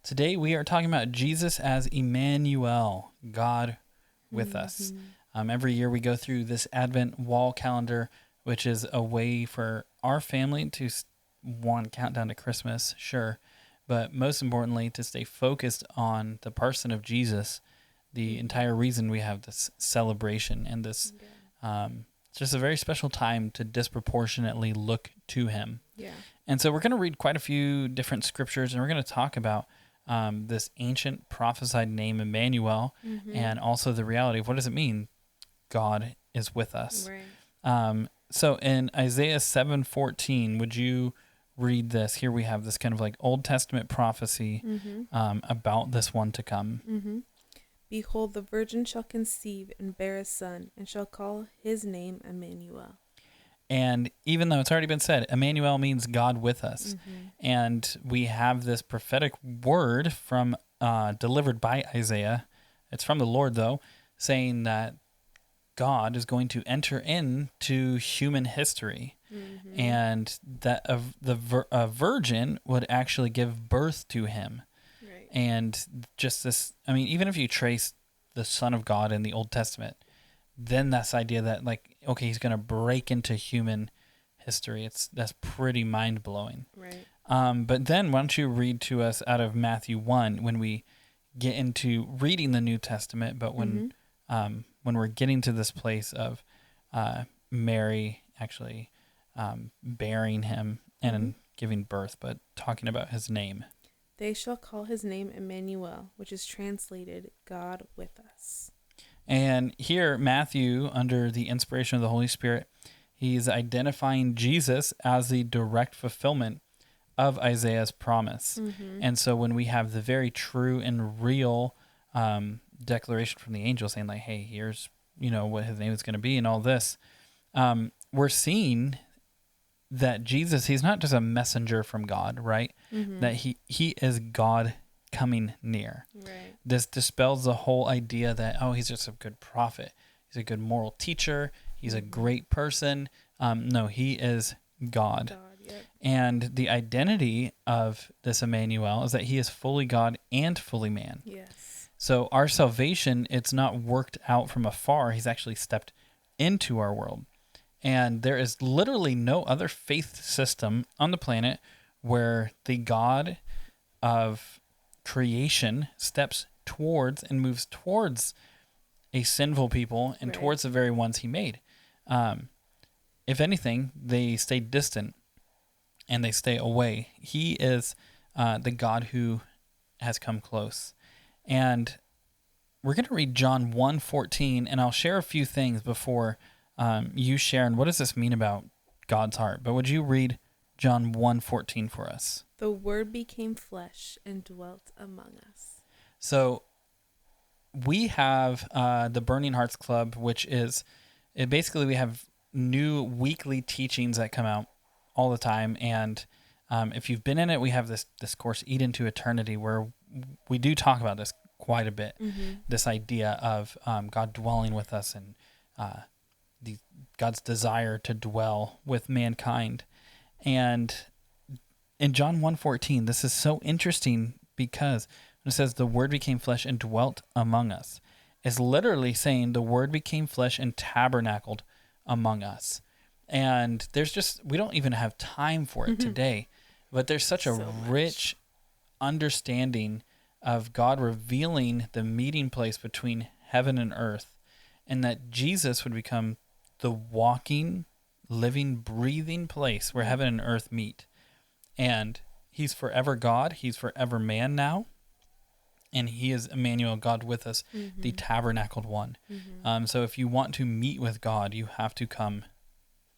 Today we are talking about Jesus as Immanuel, God with us. Every year we go through this Advent wall calendar, which is a way for our family to, one, count down to Christmas, sure, but most importantly, to stay focused on the person of Jesus, the entire reason we have this celebration and this it's just a very special time to disproportionately look to him. Yeah. And so we're going to read quite a few different scriptures, and we're going to talk about this ancient prophesied name, Immanuel, and also the reality of what does it mean? God is with us. Right. So in Isaiah 7:14, would you read this? Here we have this kind of like Old Testament prophecy about this one to come. Behold, the virgin shall conceive and bear a son, and shall call his name Immanuel. And even though it's already been said, Immanuel means God with us. And we have this prophetic word from delivered by Isaiah. It's from the Lord, though, saying that God is going to enter into human history, and that a virgin would actually give birth to him. Right. And just this, I mean, even if you trace the Son of God in the Old Testament, then this idea that, like, okay, he's going to break into human history, that's pretty mind-blowing. Right. But then why don't you read to us out of Matthew 1 when we get into reading the New Testament, but when we're getting to this place of Mary actually bearing him and giving birth, but talking about his name. They shall call his name Immanuel, which is translated God with us. And here, Matthew, under the inspiration of the Holy Spirit, he's identifying Jesus as the direct fulfillment of Isaiah's promise. And so when we have the very true and real declaration from the angel saying, like, hey, here's, what his name is going to be and all this, we're seeing that Jesus, he's not just a messenger from God, right? That he is God coming near. Right. This dispels the whole idea that, oh, he's just a good prophet. He's a good moral teacher. He's a great person. No, he is God. Yep. And the identity of this Immanuel is that he is fully God and fully man. Yes. So our salvation, it's not worked out from afar. He's actually stepped into our world. And there is literally no other faith system on the planet where the God of creation steps towards and moves towards a sinful people and towards the very ones he made. If anything, they stay distant and they stay away. He is the God who has come close. And we're going to read John 1:14, and I'll share a few things before you share. And what does this mean about God's heart? But would you read John 1:14 for us? The Word became flesh and dwelt among us. So we have the Burning Hearts Club, which is basically we have new weekly teachings that come out all the time. And if you've been in it, we have this course, Eat into Eternity, where we do talk about this quite a bit, this idea of God dwelling with us and God's desire to dwell with mankind. And in John 1:14, this is so interesting because when it says the Word became flesh and dwelt among us, it's literally saying the Word became flesh and tabernacled among us. And we don't even have time for it today, but there's such a rich understanding of God revealing the meeting place between heaven and earth, and that Jesus would become the walking, living, breathing place where heaven and earth meet. And he's forever God, he's forever man now, and he is Immanuel, God with us, the tabernacled one. So if you want to meet with God, you have to come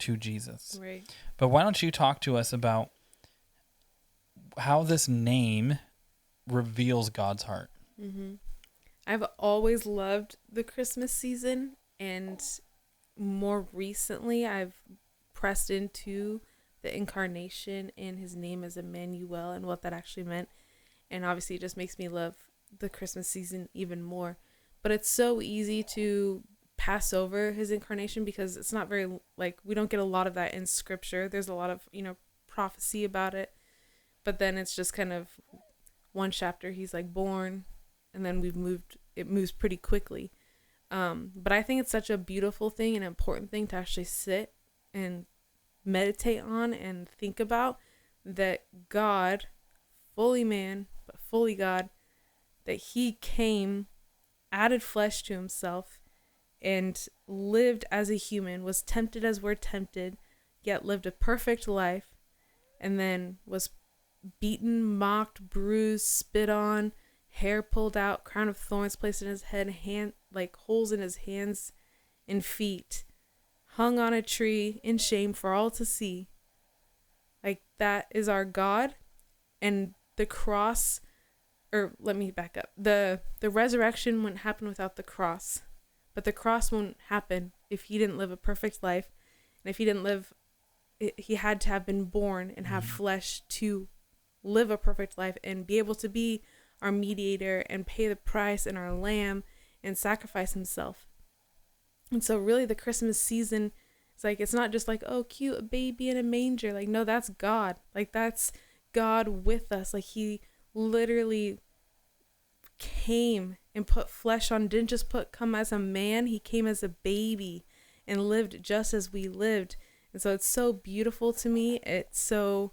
to Jesus. Right. But why don't you talk to us about how this name reveals God's heart? I've always loved the Christmas season, and more recently I've pressed into the incarnation and his name as Immanuel and what that actually meant. And obviously it just makes me love the Christmas season even more. But it's so easy to pass over his incarnation because it's not very, we don't get a lot of that in scripture. There's a lot of, prophecy about it. But then it's just kind of one chapter he's like born, and then it moves pretty quickly. But I think it's such a beautiful thing and important thing to actually sit and meditate on and think about, that God, fully man but fully God, that he came, added flesh to himself, and lived as a human, was tempted as we're tempted, yet lived a perfect life, and then was beaten, mocked, bruised, spit on, hair pulled out, crown of thorns placed in his head, holes in his hands and feet, hung on a tree in shame for all to see. Like, that is our God. And the cross, or let me back up. The resurrection wouldn't happen without the cross. But the cross won't happen if he didn't live a perfect life. And if he didn't live, he had to have been born and have flesh to live a perfect life and be able to be our mediator and pay the price and our lamb and sacrifice himself. And so really the Christmas season, it's not just like, oh, cute, a baby in a manger. Like, no, that's God. Like, that's God with us. Like, he literally came and put flesh on, didn't just come as a man, he came as a baby and lived just as we lived. And so it's so beautiful to me. It's so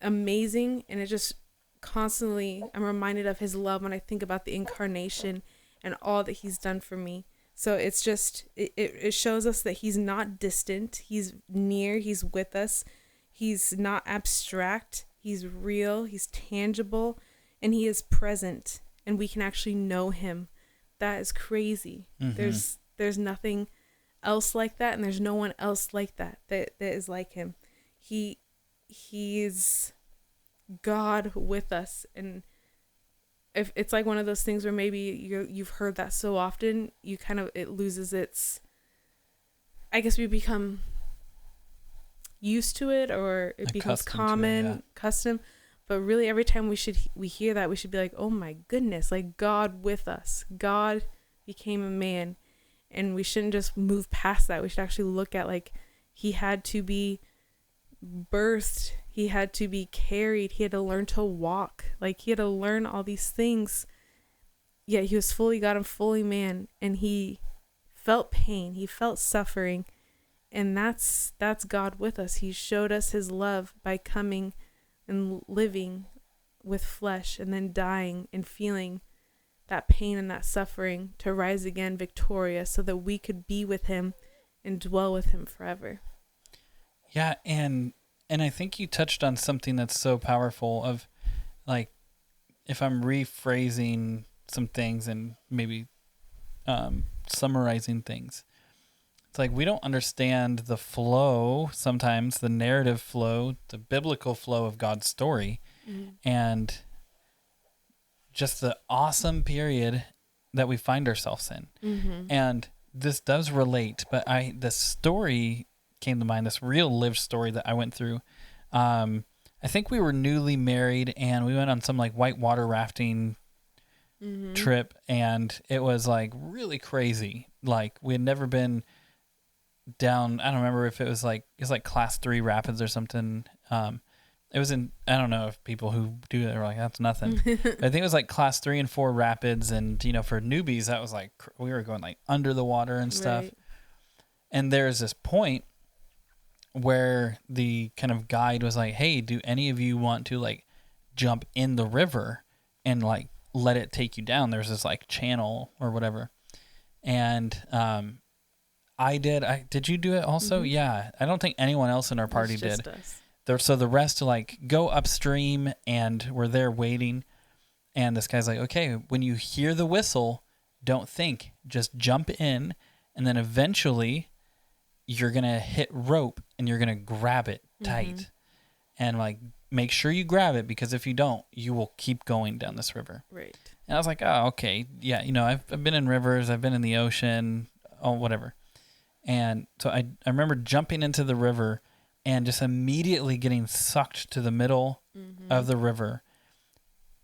amazing. And it just constantly, I'm reminded of his love when I think about the incarnation and all that he's done for me. So it's just, it shows us that he's not distant. He's near. He's with us. He's not abstract. He's real. He's tangible. And he is present. And we can actually know him. That is crazy. Mm-hmm. There's nothing else like that. And there's no one else like that is like him. He's God with us. And if it's like one of those things where maybe you've heard that so often, it loses its, I guess we become used to it, or it becomes common, custom. But really every time we hear that, we should be like, oh my goodness, like God with us. God became a man. And we shouldn't just move past that. We should actually look at, like, he had to be birthed, he had to be carried, he had to learn to walk, like he had to learn all these things, yet he was fully God and fully man, and he felt pain, he felt suffering, and that's God with us. He showed us his love by coming and living with flesh and then dying and feeling that pain and that suffering to rise again victorious so that we could be with him and dwell with him forever. Yeah, and I think you touched on something that's so powerful of, like, if I'm rephrasing some things and maybe summarizing things, it's like we don't understand the flow, sometimes the narrative flow, the biblical flow of God's story, and just the awesome period that we find ourselves in. Mm-hmm. And this does relate, but the story came to mind, this real lived story that I went through. I think we were newly married and we went on some like white water rafting trip, and it was like really crazy. Like we had never been down, I don't remember if it was like class 3 rapids or something. It was in, I don't know if people who do it are like, that's nothing. But I think it was like class 3 and 4 rapids. And, for newbies, that was like, we were going like under the water and stuff. Right. And there's this point where the kind of guide was like, hey, do any of you want to like jump in the river and like let it take you down? There's this like channel or whatever. And I did. Did you do it also? Mm-hmm. Yeah. I don't think anyone else in our party did. Us. So the rest like go upstream, and we're there waiting. And this guy's like, okay, when you hear the whistle, don't think, just jump in. And then eventually you're going to hit rope and you're going to grab it tight and like make sure you grab it, because if you don't, you will keep going down this river. Right. And I was like, oh, okay. Yeah. I've been in rivers, I've been in the ocean, whatever. And so I remember jumping into the river and just immediately getting sucked to the middle of the river.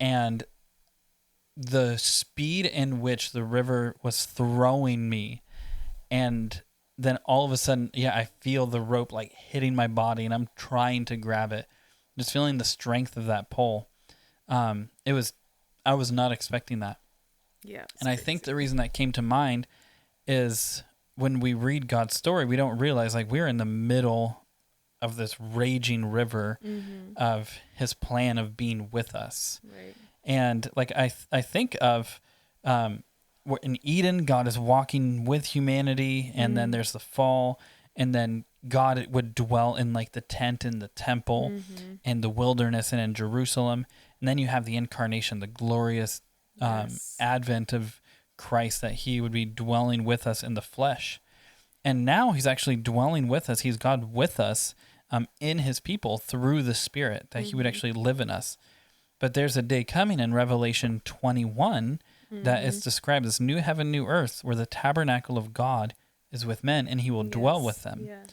And the speed in which the river was throwing me, and then all of a sudden, I feel the rope like hitting my body, and I'm trying to grab it, just feeling the strength of that pull. I was not expecting that. Yeah. And I think the reason that came to mind is when we read God's story, we don't realize like we're in the middle of this raging river of his plan of being with us. Right. And like I think of in Eden, God is walking with humanity, and then there's the fall, and then God would dwell in like the tent and the temple and the wilderness and in Jerusalem. And then you have the incarnation, the glorious advent of Christ, that he would be dwelling with us in the flesh. And now he's actually dwelling with us. He's God with us in his people through the Spirit, that he would actually live in us. But there's a day coming in Revelation 21 that is described as new heaven, new earth, where the tabernacle of God is with men, and he will dwell with them. Yes.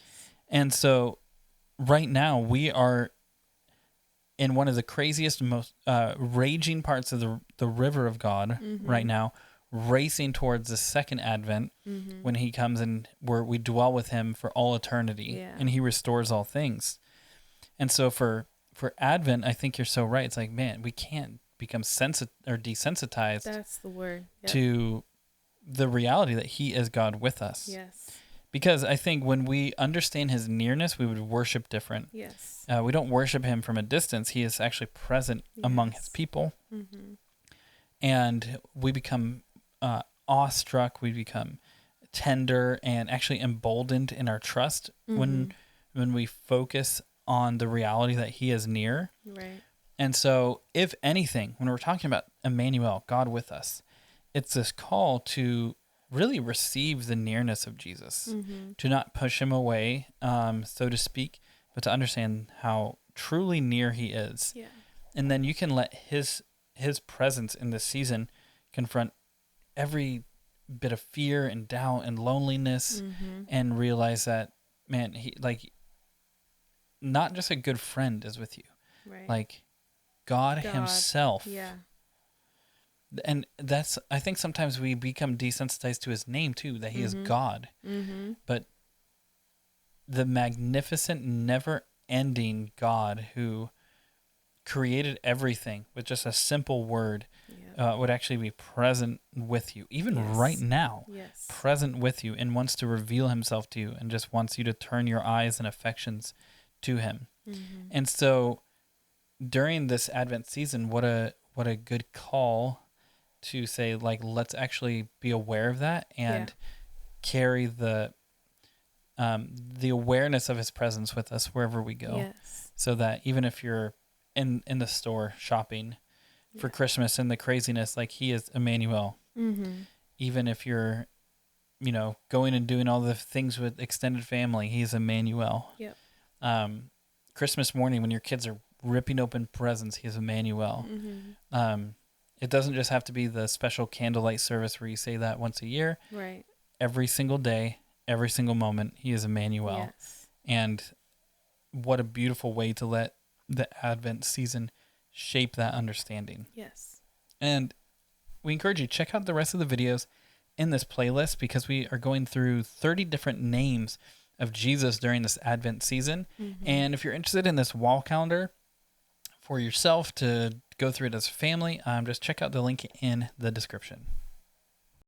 And so right now we are in one of the craziest, most raging parts of the river of God right now, racing towards the second advent when he comes and where we dwell with him for all eternity and he restores all things. And so for Advent, I think you're so right. It's like, man, we can't become desensitized. That's the word. To the reality that he is God with us. Yes. Because I think when we understand his nearness, we would worship different. Yes. We don't worship him from a distance. He is actually present among his people. And we become awestruck. We become tender and actually emboldened in our trust when we focus on the reality that he is near. Right. And so, if anything, when we're talking about Immanuel, God with us, it's this call to really receive the nearness of Jesus, to not push him away, so to speak, but to understand how truly near he is. Yeah. And then you can let his presence in this season confront every bit of fear and doubt and loneliness, and realize that, man, he, like, not just a good friend is with you, Right. like God himself. Yeah. And that's, I think sometimes we become desensitized to his name too, that he is God. But the magnificent, never-ending God who created everything with just a simple word would actually be present with you, even right now, present with you, and wants to reveal himself to you, and just wants you to turn your eyes and affections to him. And so during this Advent season, what a good call to say, like, let's actually be aware of that and carry the awareness of his presence with us wherever we go. So that even if you're in the store shopping for Christmas and the craziness, like, he is Immanuel. Even if you're, going and doing all the things with extended family, he's Immanuel. Christmas morning when your kids are ripping open presents, he is Immanuel. It doesn't just have to be the special candlelight service where you say that once a year. Right. Every single day, every single moment, he is Immanuel. And what a beautiful way to let the Advent season shape that understanding. And we encourage you, check out the rest of the videos in this playlist, because we are going through 30 different names of Jesus during this Advent season. And if you're interested in this wall calendar for yourself to go through it as a family, just check out the link in the description.